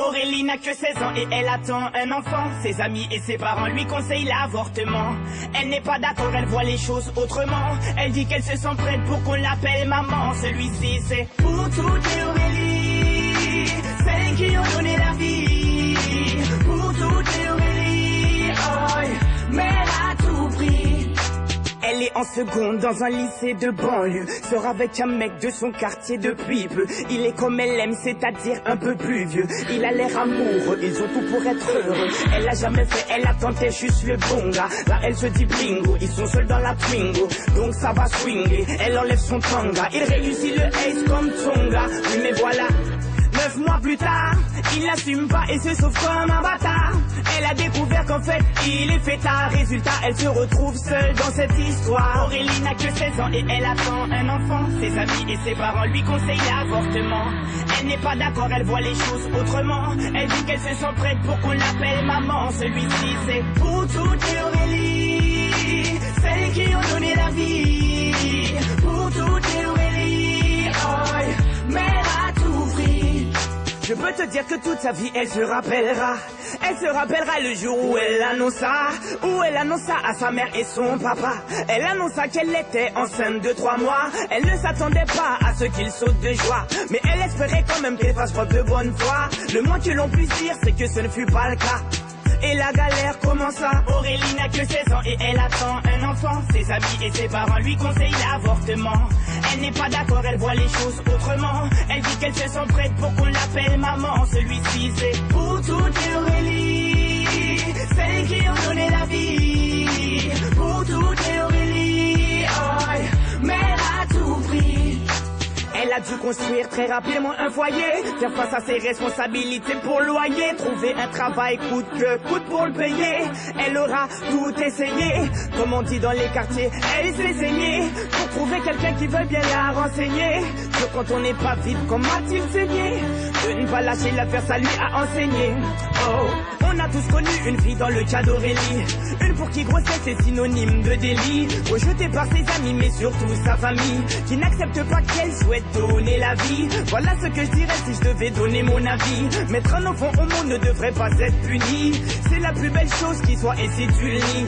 Aurélie n'a que 16 ans et elle attend un enfant. Ses amis et ses parents lui conseillent l'avortement. Elle n'est pas d'accord, elle voit les choses autrement. Elle dit qu'elle se sent prête pour qu'on l'appelle maman. Celui-ci c'est pour toutes les Aurélie, celles qui ont donné la vie. Pour toutes les Aurélie, oh, mère à tout prix. Elle est en seconde dans un lycée de banlieue. Sort avec un mec de son quartier depuis peu. Il est comme elle aime, c'est-à-dire un peu plus vieux. Il a l'air amoureux, ils ont tout pour être heureux. Elle a jamais fait, elle a tenté juste le bon gars. Là elle se dit bingo, ils sont seuls dans la Twingo. Donc ça va swinguer, elle enlève son tanga. Il réussit le ace comme Tonga. Oui mais voilà, 9 mois plus tard, il n'assume pas et se sauve comme un bâtard. Elle a découvert qu'en fait, il est fêtard. Résultat, elle se retrouve seule dans cette histoire. Aurélie n'a que 16 ans et elle attend un enfant. Ses amis et ses parents lui conseillent l'avortement. Elle n'est pas d'accord, elle voit les choses autrement. Elle dit qu'elle se sent prête pour qu'on l'appelle maman. Celui-ci c'est pour toutes les Aurélie, celles qui ont donné la vie. Pour toutes les Aurélie, oh, mère à tout prix. Je peux te dire que toute sa vie elle se rappellera. Elle se rappellera le jour où elle annonça à sa mère et son papa. Elle annonça qu'elle était enceinte de 3 mois. Elle ne s'attendait pas à ce qu'il saute de joie, mais elle espérait quand même qu'elle fasse preuve de bonne foi. Le moins que l'on puisse dire c'est que ce ne fut pas le cas. Et la galère commença. Aurélie n'a que 16 ans et elle attend un enfant. Ses amis et ses parents lui conseillent l'avortement. Elle n'est pas d'accord, elle voit les choses autrement. Elle dit qu'elle se sent prête pour qu'on l'appelle maman. Celui-ci c'est pour toutes les Aurélie, celles qui ont donné la vie. Pour toutes les Aurélie, oh, mère à tout prix. Elle a dû construire très rapidement un foyer, faire face à ses responsabilités pour le loyer, trouver un travail coûte que coûte pour le payer. Elle aura tout essayé, comme on dit dans les quartiers, elle s'est saignée pour trouver quelqu'un qui veut bien la renseigner. Que quand on n'est pas vide, comme a-t-il saigné? De ne pas lâcher l'affaire, ça lui a enseigné. Oh, on a tous connu une fille dans le cas d'Aurélie, une pour qui grossesse est synonyme de délit, rejetée par ses amis mais surtout sa famille, qui n'accepte pas qu'elle souhaite donner la vie. Voilà ce que je dirais si je devais donner mon avis. Mettre un enfant au monde ne devrait pas être puni. C'est la plus belle chose qui soit, et si tu le nies,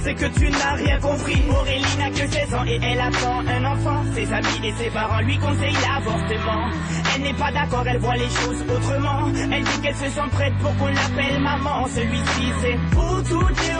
c'est que tu n'as rien compris. Aurélie n'a que 16 ans et elle attend un enfant. Ses amis et ses parents lui conseillent l'avortement. Elle n'est pas d'accord, elle voit les choses autrement. Elle dit qu'elle se sent prête pour qu'on l'appelle maman. Celui-ci c'est pour toutes les